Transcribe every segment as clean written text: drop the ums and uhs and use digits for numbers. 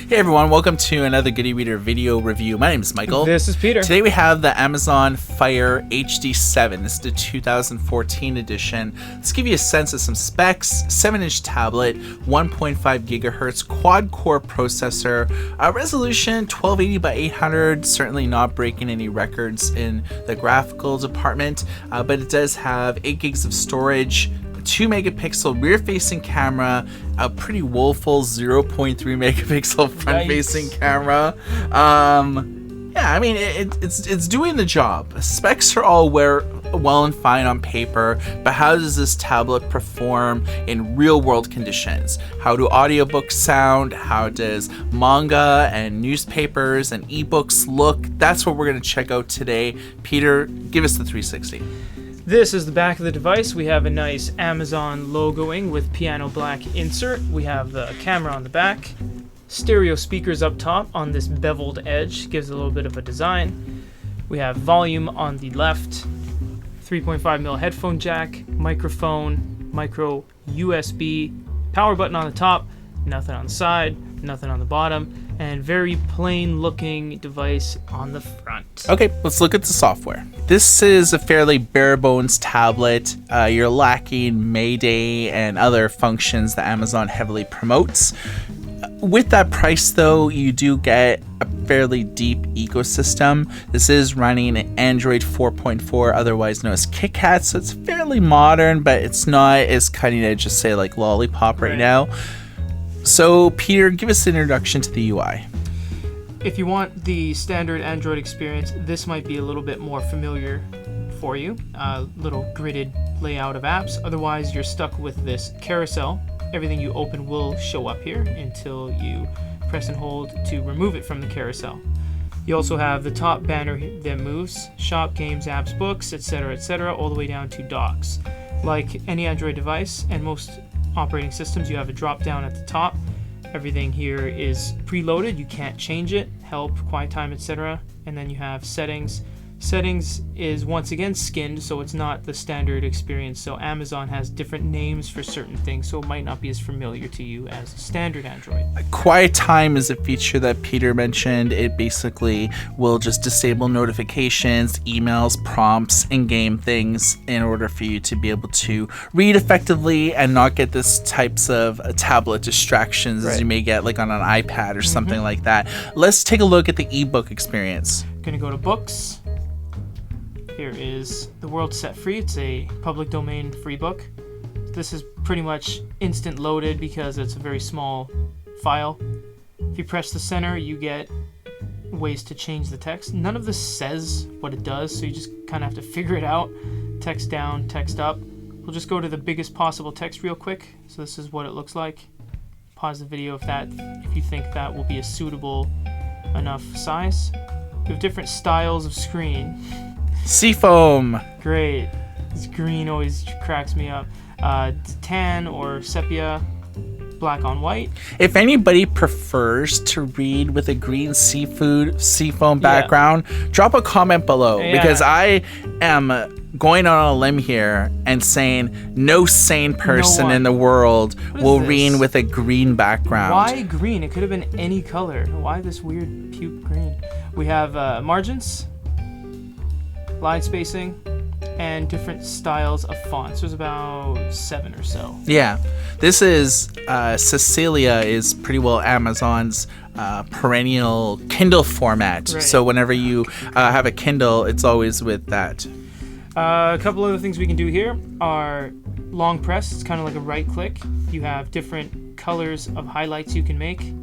Hey everyone, welcome to another Good e-Reader video review. My name is Michael. This is Peter. Today we have the Amazon Fire HD7. This is the 2014 edition. Let's give you a sense of some specs. 7-inch tablet, 1.5 gigahertz quad-core processor, resolution 1280 by 800, certainly not breaking any records in the graphical department, but it does have 8 gigs of storage, 2 megapixel rear facing camera, a pretty woeful 0.3 megapixel front facing camera. Yeah, I mean, it's doing the job. Specs are all well and fine on paper, but how does this tablet perform in real world conditions? How do audiobooks sound? How does manga and newspapers and ebooks look? That's what we're going to check out today. Peter, give us the 360. This is the back of the device. We have a nice Amazon logoing with piano black insert. We have the camera on the back. Stereo speakers up top on this beveled edge. Gives a little bit of a design. We have volume on the left. 3.5mm headphone jack. Microphone. Micro USB. Power button on the top. Nothing on the side. Nothing on the bottom. And very plain looking device on the front. Okay, let's look at the software. This is a fairly bare bones tablet. You're lacking Mayday and other functions that Amazon heavily promotes. With that price though, you do get a fairly deep ecosystem. This is running Android 4.4, otherwise known as KitKat, so it's fairly modern, but it's not as cutting edge as say like Lollipop right now. So, Peter, give us an introduction to the UI. If you want the standard Android experience, this might be a little bit more familiar for you. Little gridded layout of apps. Otherwise, you're stuck with this carousel. Everything you open will show up here until you press and hold to remove it from the carousel. You also have the top banner that moves, shop, games, apps, books, etc., all the way down to docs. Like any Android device and most operating systems, you have a drop down at the top. Everything here is preloaded, you can't change it. Help, quiet time, etc. And then you have settings. Settings is once again skinned, so it's not the standard experience. So Amazon has different names for certain things, so it might not be as familiar to you as standard Android. Quiet time is a feature that Peter mentioned. It basically will just disable notifications, emails, prompts, in-game things in order for you to be able to read effectively and not get this types of tablet distractions as you may get like on an iPad or something like that. Let's take a look at the ebook experience. Gonna go to books. Here is The World Set Free. It's a public domain free book. This is pretty much instant loaded because it's a very small file. If you press the center, you get ways to change the text. None of this says what it does, so you just kind of have to figure it out. Text down, text up. We'll just go to the biggest possible text real quick. So this is what it looks like. Pause the video if you think that will be a suitable enough size. We have different styles of screen. Seafoam. Great. This green always cracks me up. Tan or sepia, black on white. If anybody prefers to read with a green seafoam background, drop a comment below because I am going on a limb here and saying no sane person in the world will read with a green background. Why green? It could have been any color. Why this weird puke green? We have margins, line spacing, and different styles of fonts. There's about 7 or so. Yeah, this is Cecilia is pretty well Amazon's perennial Kindle format. Right. So whenever you have a Kindle, it's always with that. A couple other things we can do here are long press. It's kind of like a right click. You have different colors of highlights you can make.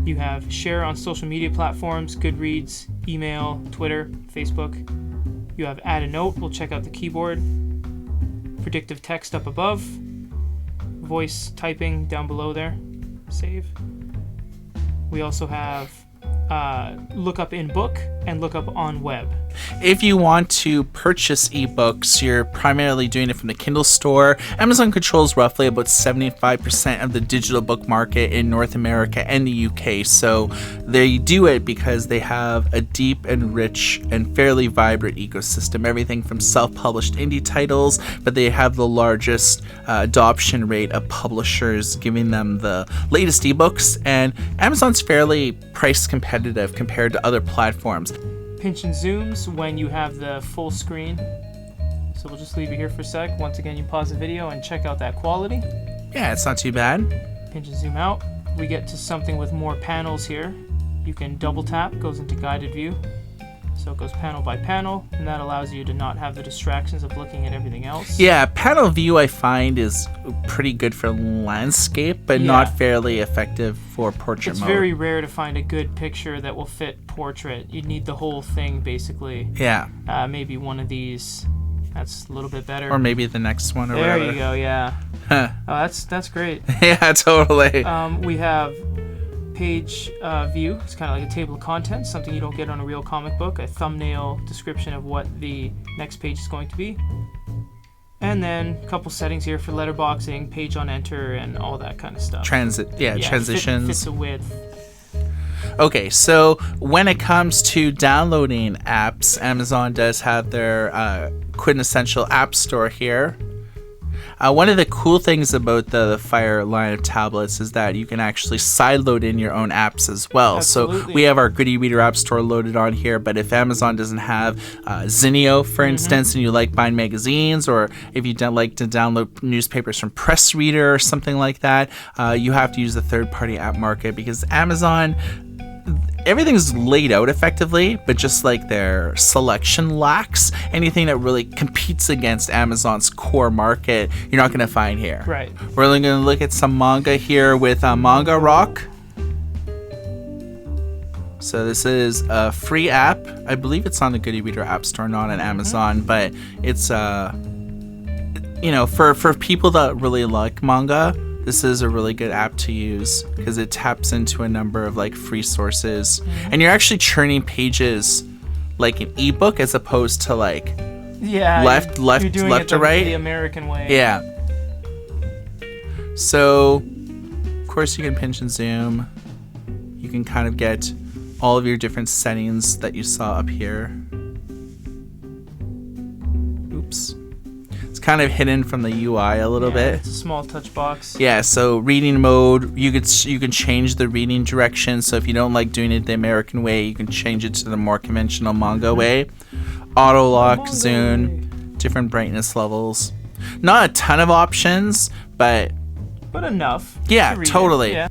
You have share on social media platforms, Goodreads, email, Twitter, Facebook. You have add a note. We'll check out the keyboard. Predictive text up above. Voice typing down below there. Save. We also have look up in book. and look up on web. If you want to purchase ebooks, you're primarily doing it from the Kindle Store. Amazon controls roughly about 75% of the digital book market in North America and the UK. So they do it because they have a deep and rich and fairly vibrant ecosystem. Everything from self-published indie titles, but they have the largest adoption rate of publishers giving them the latest ebooks. And Amazon's fairly price competitive compared to other platforms. Pinch and zooms when you have the full screen. So we'll just leave you here for a sec. Once again, you pause the video and check out that quality. Yeah, it's not too bad. Pinch and zoom out. We get to something with more panels here. You can double tap, goes into guided view. So it goes panel by panel, and that allows you to not have the distractions of looking at everything else. Yeah, panel view I find is pretty good for landscape, but not fairly effective for portrait mode. It's very rare to find a good picture that will fit portrait. You'd need the whole thing, basically. Yeah. Maybe one of these. That's a little bit better. Or maybe the next one or there whatever. You go, yeah. Huh. Oh, that's great. Yeah, totally. We have page view. It's kind of like a table of contents, something you don't get on a real comic book, a thumbnail description of what the next page is going to be, and then a couple settings here for letterboxing, page on enter, and all that kind of stuff. Transitions. Fit the width. Okay, so when it comes to downloading apps, Amazon does have their quintessential app store here. One of the cool things about the Fire line of tablets is that you can actually sideload in your own apps as well. Absolutely. So we have our Goody Reader app store loaded on here, but if Amazon doesn't have Zinio, for instance, and you like buying magazines, or if you don't like to download newspapers from Press Reader or something like that, you have to use the third-party app market, because Amazon, everything's laid out effectively, but just like their selection lacks anything that really competes against Amazon's core market. You're not going to find here. Right. We're only going to look at some manga here with Manga Rock. So this is a free app. I believe it's on the Goody Reader app store, not on Amazon, but it's for people that really like manga, this is a really good app to use because it taps into a number of like free sources, and you're actually churning pages like an ebook as opposed to like left to right. The American way. Yeah. So, of course, you can pinch and zoom. You can kind of get all of your different settings that you saw up here. Oops. It's kind of hidden from the UI a little bit. It's a small touch box. Yeah, so reading mode, you can change the reading direction. So if you don't like doing it the American way, you can change it to the more conventional manga way. Auto lock, zoom, different brightness levels. Not a ton of options, but enough. Yeah, totally. Yeah.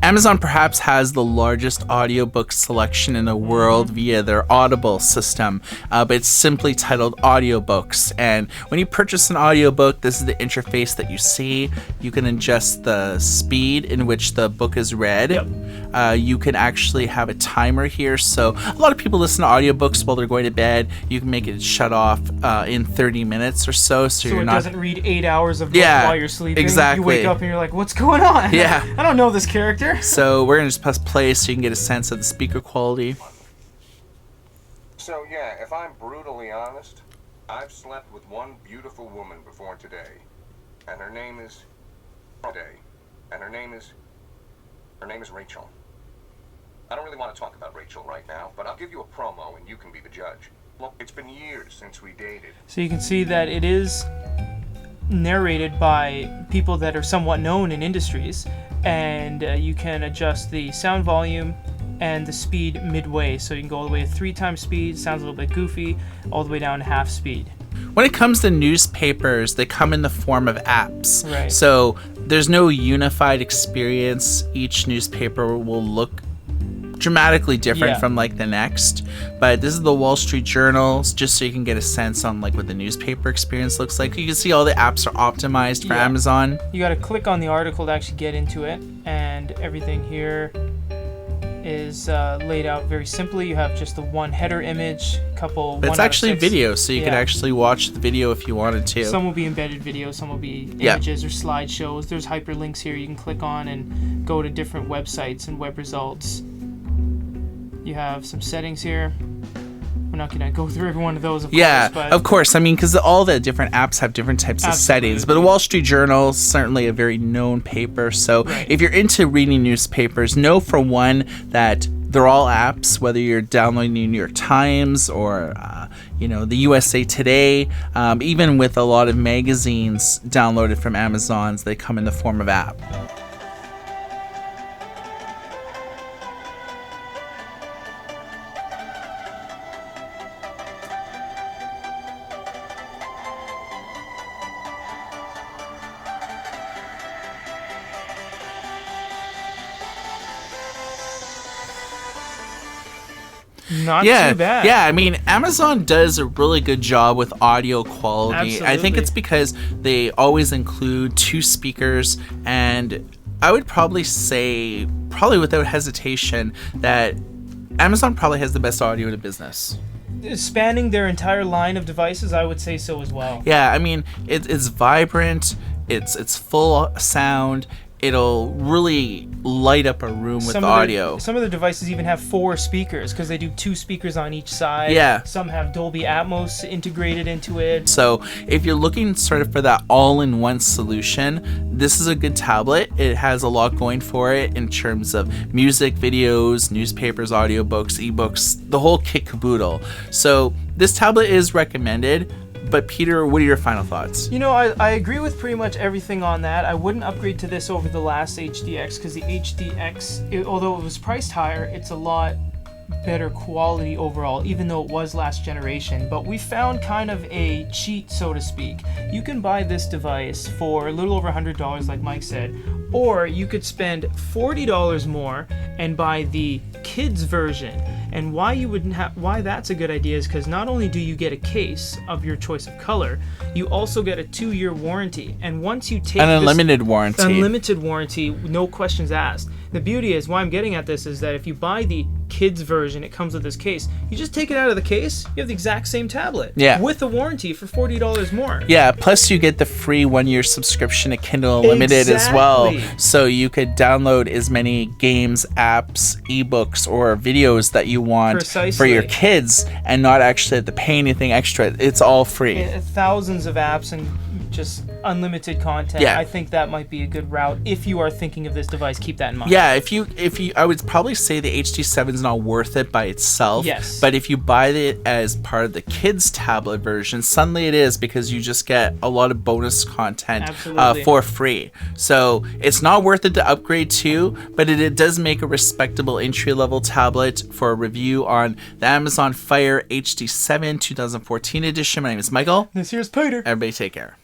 Amazon perhaps has the largest audiobook selection in the world via their Audible system, but it's simply titled Audiobooks. And when you purchase an audiobook, this is the interface that you see. You can adjust the speed in which the book is read. Yep. You can actually have a timer here. So a lot of people listen to audiobooks while they're going to bed. You can make it shut off in 30 minutes or so. So you're not... doesn't read 8 hours of book while you're sleeping. Exactly. You wake up and you're like, what's going on? Yeah. I don't know this character. So we're going to just press play so you can get a sense of the speaker quality. So yeah, if I'm brutally honest, I've slept with one beautiful woman before today. And her name is... Her name is Rachel. I don't really want to talk about Rachel right now, but I'll give you a promo and you can be the judge. Look, it's been years since we dated. So you can see that it is narrated by people that are somewhat known in industries, and you can adjust the sound volume and the speed midway, so you can go all the way to 3 times speed, sounds a little bit goofy, all the way down to half speed. When it comes to newspapers, they come in the form of apps. Right. So there's no unified experience. Each newspaper will look dramatically different from like the next, but this is the Wall Street Journal, just so you can get a sense on like what the newspaper experience looks like. You can see all the apps are optimized for Amazon. You got to click on the article to actually get into it, and everything here is laid out very simply. You have just the one header image, couple. But it's actually video, so you can actually watch the video if you wanted to. Some will be embedded video, some will be images or slideshows. There's hyperlinks here you can click on and go to different websites and web results. You have some settings here. We're not gonna go through every one of those, of Yeah, course. But of course. I mean, because all the different apps have different types of settings. But the Wall Street Journal is certainly a very known paper. So Right. if you're into reading newspapers, know for one that they're all apps, whether you're downloading the New York Times or, the USA Today, even with a lot of magazines downloaded from Amazon's, they come in the form of app. not too bad. Yeah, I mean, Amazon does a really good job with audio quality. I think Absolutely. it's because they always include 2 speakers, and I would probably say, probably without hesitation, that Amazon probably has the best audio in the business. Spanning their entire line of devices, I would say so as well. Yeah, I mean, it's vibrant, it's full sound. It'll really light up a room with audio. Some of the devices even have 4 speakers because they do 2 speakers on each side. Yeah. Some have Dolby Atmos integrated into it. So if you're looking sort of for that all-in-one solution, this is a good tablet. It has a lot going for it in terms of music, videos, newspapers, audiobooks, ebooks, the whole kit caboodle. So this tablet is recommended. But Peter, what are your final thoughts? I agree with pretty much everything on that. I wouldn't upgrade to this over the last HDX because the HDX, although it was priced higher, it's a lot better quality overall, even though it was last generation. But we found kind of a cheat, so to speak. You can buy this device for a little over $100, like Mike said, or you could spend $40 more and buy the kids version. And why that's a good idea is because not only do you get a case of your choice of color, you also get a 2-year warranty. And once you take An unlimited warranty. Unlimited warranty, no questions asked. The beauty is, why I'm getting at this is that if you buy the kids version, it comes with this case. You just take it out of the case, you have the exact same tablet. Yeah. With a warranty for $40 more. Yeah, plus you get the free 1-year subscription to Kindle Unlimited as well. Exactly. So you could download as many games, apps, ebooks, or videos that you want for Precisely. your kids and not actually have to pay anything extra. It's all free. Thousands of apps and just unlimited content. Yeah. I think that might be a good route. If you are thinking of this device, keep that in mind. Yeah, if you, I would probably say the HD7 is not worth it by itself. Yes. But if you buy it as part of the kids tablet version, suddenly it is because you just get a lot of bonus content Absolutely. for free. So it's not worth it to upgrade to, but it does make a respectable entry-level tablet. For a review on the Amazon Fire HD7 2014 edition, my name is Michael. This here's Peter. Everybody take care.